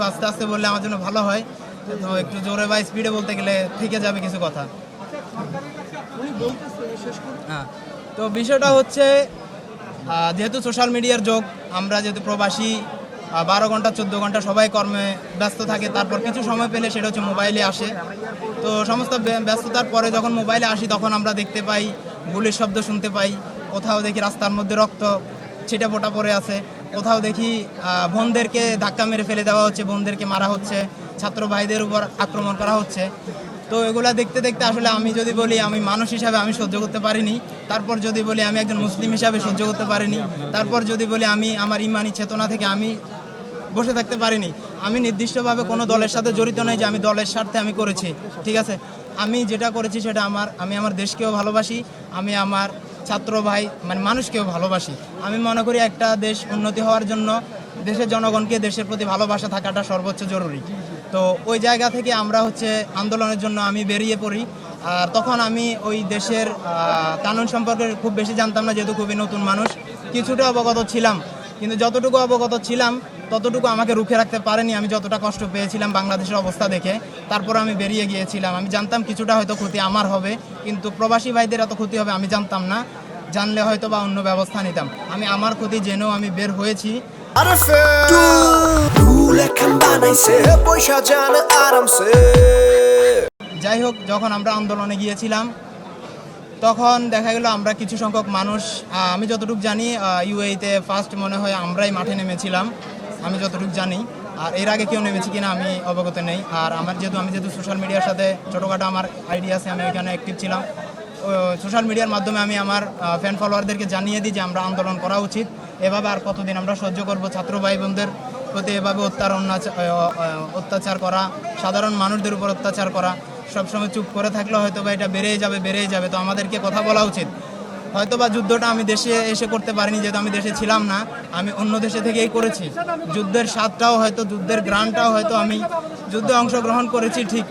আস্তে আস্তে বললে আমার জন্য ভালো হয়। তো একটু জোরে বা স্পিডে বলতে গেলে থেকে যাবে কিছু কথা। হ্যাঁ, তো বিষয়টা হচ্ছে যেহেতু সোশ্যাল মিডিয়ার যুগ, আমরা যেহেতু প্রবাসী 12 ঘন্টা 14 ঘন্টা সবাই কর্মে ব্যস্ত থাকে, তারপর কিছু সময় পেলে সেটা হচ্ছে মোবাইলে আসে। তো সমস্ত ব্যস্ততার পরে যখন মোবাইলে আসি তখন আমরা দেখতে পাই গুলির শব্দ, শুনতে পাই, কোথাও দেখি রাস্তার মধ্যে রক্ত ছিটে ফোটা পড়ে আছে, কোথাও দেখি বোনদেরকে ধাক্কা মেরে ফেলে দেওয়া হচ্ছে, বোনদেরকে মারা হচ্ছে, ছাত্র ভাইদের উপর আক্রমণ করা হচ্ছে। তো এগুলা দেখতে দেখতে আসলে আমি যদি বলি আমি মানুষ হিসাবে আমি সহ্য করতে পারিনি, তারপর যদি বলি আমি একজন মুসলিম হিসাবে সহ্য করতে পারিনি, তারপর যদি বলি আমি আমার ইমানি চেতনা থেকে আমি বসে থাকতে পারিনি। আমি নির্দিষ্টভাবে কোনো দলের সাথে জড়িত নই যে আমি দলের স্বার্থে আমি করেছি, ঠিক আছে। আমি যেটা করেছি সেটা আমি আমার দেশকেও ভালোবাসি, আমি আমার ছাত্র ভাই মানে মানুষকেও ভালোবাসি। আমি মনে করি একটা দেশ উন্নতি হওয়ার জন্য দেশের জনগণকে দেশের প্রতি ভালোবাসা থাকাটা সর্বোচ্চ জরুরি। তো ওই জায়গা থেকে আমরা আন্দোলনের জন্য আমি বেরিয়ে পড়ি। আর তখন আমি ওই দেশের কানুন সম্পর্কে খুব বেশি জানতাম না, যেহেতু খুবই নতুন মানুষ। কিছুটা অবগত ছিলাম, কিন্তু যতটুকু অবগত ছিলাম ততটুকু আমাকে রুখে রাখতে পারেনি। আমি যতটা কষ্ট পেয়েছিলাম বাংলাদেশের অবস্থা দেখে, তারপর আমি বেরিয়ে গিয়েছিলাম। আমি জানতাম কিছুটা হয়তো ক্ষতি আমার হবে, কিন্তু প্রবাসী ভাইদের এত ক্ষতি হবে আমি জানতাম না। জানলে হয়তো বা অন্য ব্যবস্থা নিতাম। আমি আমার ক্ষতি জেনেও আমি বের হয়েছি। যাই হোক, যখন আমরা আন্দোলনে গিয়েছিলাম তখন দেখা গেল আমরা কিছু সংখ্যক মানুষ, আমি যতটুকু জানি ইউএইতে ফার্স্ট মনে হয় আমরাই মাঠে নেমেছিলাম, আমি যতটুকু জানি। আর এর আগে কেউ নেমেছি কিনা আমি অবগত নেই। আর আমি যেহেতু সোশ্যাল মিডিয়ার সাথে ছোটোখাটো আমার আইডিয়া আছে, আমি ওইখানে অ্যাক্টিভ ছিলাম। সোশ্যাল মিডিয়ার মাধ্যমে আমি আমার ফ্যান ফলোয়ারদেরকে জানিয়ে দিই যে আমরা আন্দোলন করা উচিত। এভাবে আর কতদিন আমরা সহ্য করব ছাত্র ভাই বোনদের প্রতি এভাবে অত্যাচার করা, সাধারণ মানুষদের উপর অত্যাচার করা। সবসময় চুপ করে থাকলে হয়তো বা এটা বেড়েই যাবে। তো আমাদেরকে কথা বলা উচিত। হয়তো বা যুদ্ধটা আমি দেশে এসে করতে পারিনি, যেহেতু আমি দেশে ছিলাম না, আমি অন্য দেশে থেকেই করেছি। যুদ্ধের স্বাদটাও হয়তো, যুদ্ধের গ্রানটাও হয়তো আমি যুদ্ধে অংশগ্রহণ করেছি ঠিক,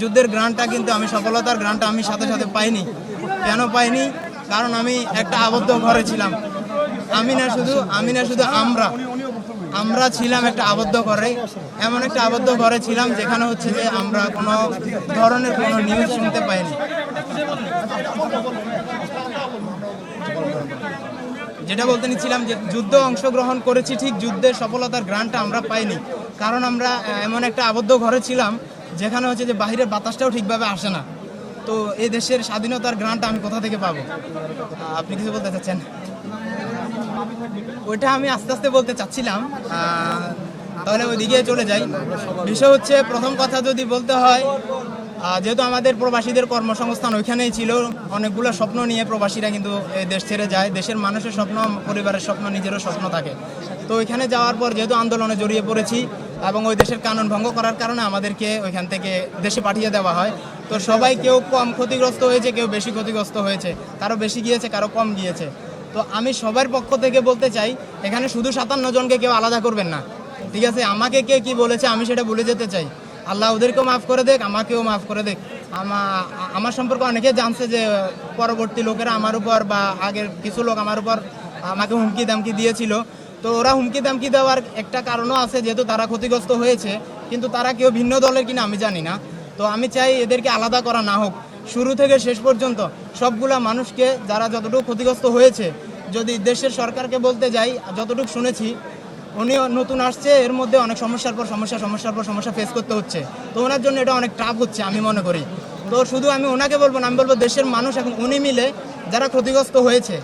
যুদ্ধের গ্রানটা কিন্তু আমি সফলতার গ্রানটা আমি সাথে সাথে পাইনি। কেন পাইনি? কারণ আমি একটা আবদ্ধ ঘরে ছিলাম। আমি না শুধু আমরা ছিলাম একটা আবদ্ধ ঘরে, এমন একটা আবদ্ধ ঘরে ছিলাম যেখানে যে আমরা কোনো ধরনের কোনো নিউজ শুনতে পাইনি। যেটা বলতে নিচ্ছিলাম যে যুদ্ধ অংশগ্রহণ করেছি ঠিক, যুদ্ধের সফলতার গ্রান্টটা আমরা পাইনি। কারণ আমরা এমন একটা আবদ্ধ ঘরে ছিলাম যেখানে যে বাহিরের বাতাসটাও ঠিকভাবে আসে না। তো এই দেশের স্বাধীনতার গ্রান্টটা আমি কোথা থেকে পাবো? আপনি কিছু বলতে চাচ্ছেন? ওইটা আমি আস্তে আস্তে বলতে চাচ্ছিলাম, তাহলে ওইদিকে চলে যাই। বিষয় প্রথম কথা যদি বলতে হয়, যেহেতু আমাদের প্রবাসীদের কর্মসংস্থান ওইখানেই ছিল, অনেকগুলো স্বপ্ন নিয়ে প্রবাসীরা কিন্তু দেশ ছেড়ে যায়। দেশের মানুষের স্বপ্ন, পরিবারের স্বপ্ন, নিজেরও স্বপ্ন থাকে। তো ওইখানে যাওয়ার পর যেহেতু আন্দোলনে জড়িয়ে পড়েছি এবং ওই দেশের কানুন ভঙ্গ করার কারণে আমাদেরকে ওইখান থেকে দেশে পাঠিয়ে দেওয়া হয়। তো সবাই কেউ কম ক্ষতিগ্রস্ত হয়েছে, কেউ বেশি ক্ষতিগ্রস্ত হয়েছে, কারো বেশি গিয়েছে, কারো কম গিয়েছে। তো আমি সবার পক্ষ থেকে বলতে চাই, এখানে শুধু 57 জনকে কেউ আলাদা করবেন না, ঠিক আছে। আমাকে কে কি বলেছে আমি সেটা ভুলে যেতে চাই। আল্লাহ ওদেরকেও মাফ করে দেখ, আমাকেও মাফ করে দেখ। আমার সম্পর্কে অনেকে জানছে যে পরবর্তী লোকেরা আমার উপর বা আগের কিছু লোক আমার উপর আমাকে হুমকি দামকি দিয়েছিল। তো ওরা হুমকি দামকি দেওয়ার একটা কারণও আছে, যেহেতু তারা ক্ষতিগ্রস্ত হয়েছে, কিন্তু তারা কেউ ভিন্ন দলের কিনা আমি জানি না। তো আমি চাই এদেরকে আলাদা করা না হোক, শুরু থেকে শেষ পর্যন্ত সবগুলা মানুষকে, যারা যতটুকু ক্ষতিগ্রস্ত হয়েছে। যদি দেশের সরকারকে বলতে যাই, যতটুকু শুনেছি উনি নতুন আসছে, এর মধ্যে অনেক সমস্যার পর সমস্যা ফেস করতে হচ্ছে। তো ওনার জন্য এটা অনেক টাফ হচ্ছে আমি মনে করি। তো শুধু আমি ওনাকে বলবো না, আমি বলবো দেশের মানুষ এখন উনি মিলে যারা ক্ষতিগ্রস্ত হয়েছে,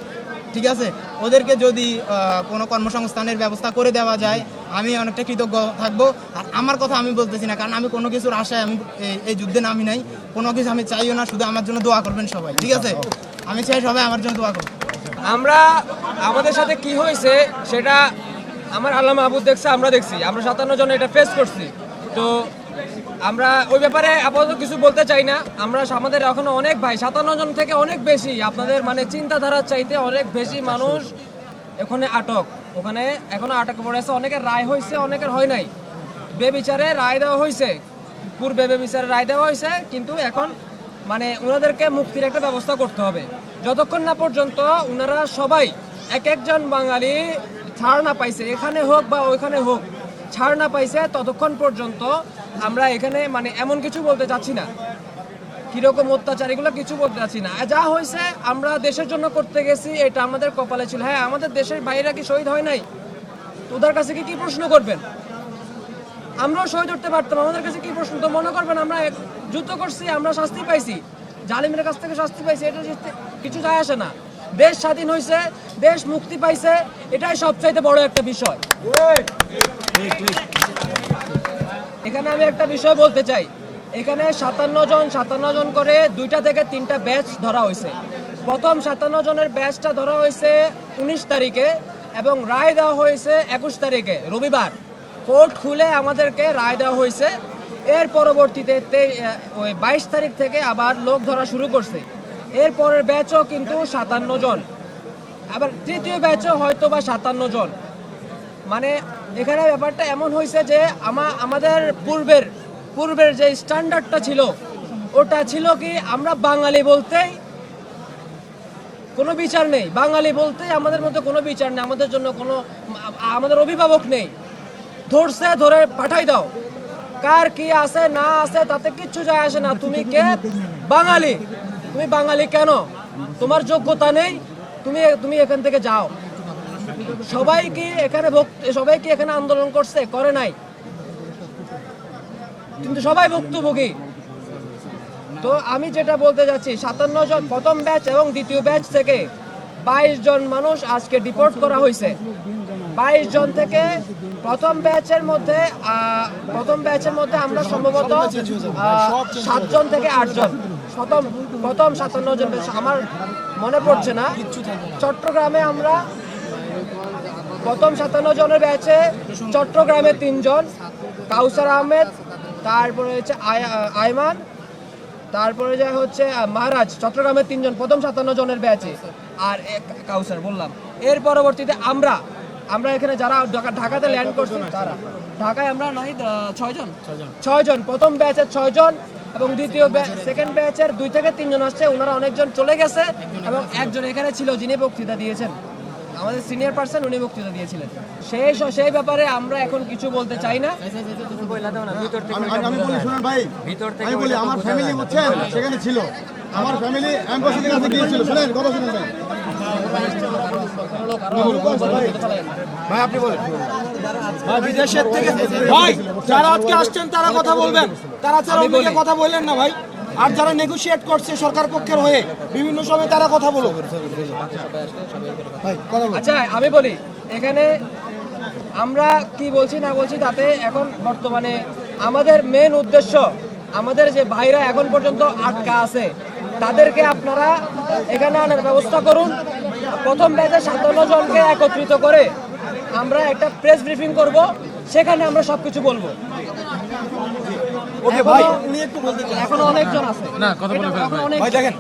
ঠিক আছে, ওদেরকে যদি কোনো কর্মসংস্থানের ব্যবস্থা করে দেওয়া যায় আমি অনেকটা কৃতজ্ঞ থাকবো। আর আমার কথা আমি বলতেছি না, কারণ আমি কোনো কিছুর আশায় আমি এই যুদ্ধে নামি নাই, কোনো কিছু আমি চাইও না। শুধু আমার জন্য দোয়া করবেন সবাই, ঠিক আছে। আমি চাই সবাই আমার জন্য দোয়া করবেন। আমাদের সাথে কি হয়েছে সেটা আমার আল্লাহ মাহবুব দেখছে, আমরা দেখছি, আমরা 57 জন এটা ফেস করছি। তো আমরা ওই ব্যাপারে আপাতত কিছু বলতে চাই না। আমাদের এখনো অনেক ভাই, 57 জন থেকে অনেক বেশি, আপনাদের চিন্তাধারার চাইতে অনেক বেশি মানুষ ওখানে ওখানে এখনো আটক পড়ে আছে। অনেকের রায় হয়েছে, অনেকের হয় নাই। বেবিচারে রায় দেওয়া হয়েছে, পূর্বে বেবিচারে রায় দেওয়া হয়েছে, কিন্তু এখন ওনাদেরকে মুক্তির একটা ব্যবস্থা করতে হবে। যতক্ষণ না পর্যন্ত ওনারা সবাই এক একজন বাঙালি ছাড় না পাইছে, এখানে হোক বা ওইখানে হোক, ছাড় না পাইছে ততক্ষণ পর্যন্ত আমরা এখানে মানে এমন কিছু বলতে চাচ্ছি না, কিরকম অত্যাচার এগুলো কিছু বলতে চাচ্ছি না। যা হয়েছে আমরা দেশের জন্য করতে গেছি, এটা আমাদের কপালে ছিল। হ্যাঁ, আমাদের দেশের বাইরে কি শহীদ হয় নাই? তোদের কাছে কি প্রশ্ন করবেন? আমরাও শহীদ হতে পারতাম, আমাদের কাছে কি প্রশ্ন? তো মনে করবেন আমরা যুদ্ধ করছি, আমরা শাস্তি পাইছি, জালিমের কাছ থেকে শাস্তি পাইছি, এটা কিছু যায় আসে না। দেশ স্বাধীন হয়েছে, দেশ মুক্তি পাইছে, এটাই সবচাইতে বড় একটা বিষয়। এখানে আমি একটা বিষয় বলতে চাই, এখানে 57 জন করে 2টা থেকে 3টা ব্যাচ ধরা হয়েছে। প্রথম 57 জনের ব্যাচটা ধরা হয়েছে 19 তারিখে এবং রায় দেওয়া হয়েছে 21 তারিখে রবিবার। কোর্ট খুলে আমাদেরকে রায় দেওয়া হয়েছে। এর পরবর্তীতে ওই 22 তারিখ থেকে আবার লোক ধরা শুরু করছে। এর পরের ব্যাচও কিন্তু 57 জন, আবার তৃতীয় ব্যাচও হয়তো বা 57 জন। মানে এখানে ব্যাপারটা এমন হয়েছে যে আমাদের পূর্বের যে স্ট্যান্ডার্ডটা ছিল ওটা ছিল কি, আমরা বাঙালি বলতেই কোনো বিচার নেই, বাঙালি বলতেই আমাদের মধ্যে কোনো বিচার নেই, আমাদের জন্য কোনো আমাদের অভিভাবক নেই, ধরছে ধরে পাঠাই দাও, কার কি আছে না আছে তাতে কিচ্ছু যায় আসে না। তুমি কে? বাঙালি। তুমি বাঙালি কেন? তোমার যোগ্যতা নেই, তুমি এখান থেকে যাও। সবাই কি এখানে আন্দোলন করছে? করে নাই, কিন্তু সবাই ভুক্তভোগী। তো আমি যেটা বলতে যাচ্ছি, 57 জন প্রথম ব্যাচ এবং দ্বিতীয় ব্যাচ থেকে 22 জন মানুষ আজকে ডিপোর্ট করা হয়েছে। 22 জন থেকে প্রথম ব্যাচের মধ্যে আমরা সম্ভবত 7 জন থেকে 8 জন, প্রথম 57 জন, আমার মনে পড়ছে না। চট্টগ্রামে আমরা প্রথম 57 জনের ব্যাচে চট্টগ্রামে 3 জন, কাউসার আহমেদ, তারপরে হচ্ছে আয়মান, তারপরে যা হচ্ছে মহারাজ, চট্টগ্রামে 3 জন প্রথম 57 জনের ব্যাচে, আর কাউসার বললাম। এর পরবর্তীতে আমরা এখানে যারা ঢাকাতে ল্যান্ড করছি, তারা ঢাকায় আমরা নাই 6 জন প্রথম ব্যাচের 6 জন এবং সেকেন্ড ব্যাচের 2 থেকে 3 জন আসছে। ওনারা অনেকজন চলে গেছে এবং একজন এখানে ছিল যিনি বক্তৃতা দিয়েছেন, আমাদের সিনিয়র পার্সন, উনি বক্তৃতা দিয়েছিলেন। সেই ব্যাপারে আমরা এখন কিছু বলতে চাই না। আমি বলি, শুনুন ভাই, আমি বলি আমার ফ্যামিলি বুঝছেন সেখানে ছিল, আমার ফ্যামিলি এমবাসির কাছে গিয়েছিল। শুনেন কথা, শুনেন ভাই, আপনি বলেন ভাই বিদেশের থেকে ভাই যারা আজকে আসছেন তারা কথা বলবেন, তারা অনেকে কথা বললেন না ভাই। আর যারা নেগোশিয়েট করছে সরকার পক্ষের হয়ে বিভিন্ন সময় তারা কথা বলো। আচ্ছা আমি বলি, এখানে আমরা কি বলছি না বলছি তাতে এখন বর্তমানে আমাদের মেন উদ্দেশ্য, আমাদের যে ভাইরা এখন পর্যন্ত আটকা আছে তাদেরকে আপনারা এখানে আনার ব্যবস্থা করুন। প্রথম ব্যাচে 57 জনকে একত্রিত করে আমরা একটা প্রেস ব্রিফিং করব, সেখানে আমরা সবকিছু বলবো। ওকে ভাই, উনি একটু বলতে চান। এখনো অনেকজন আছে না, কথা বলে ফেলবেন ভাই, দেখেন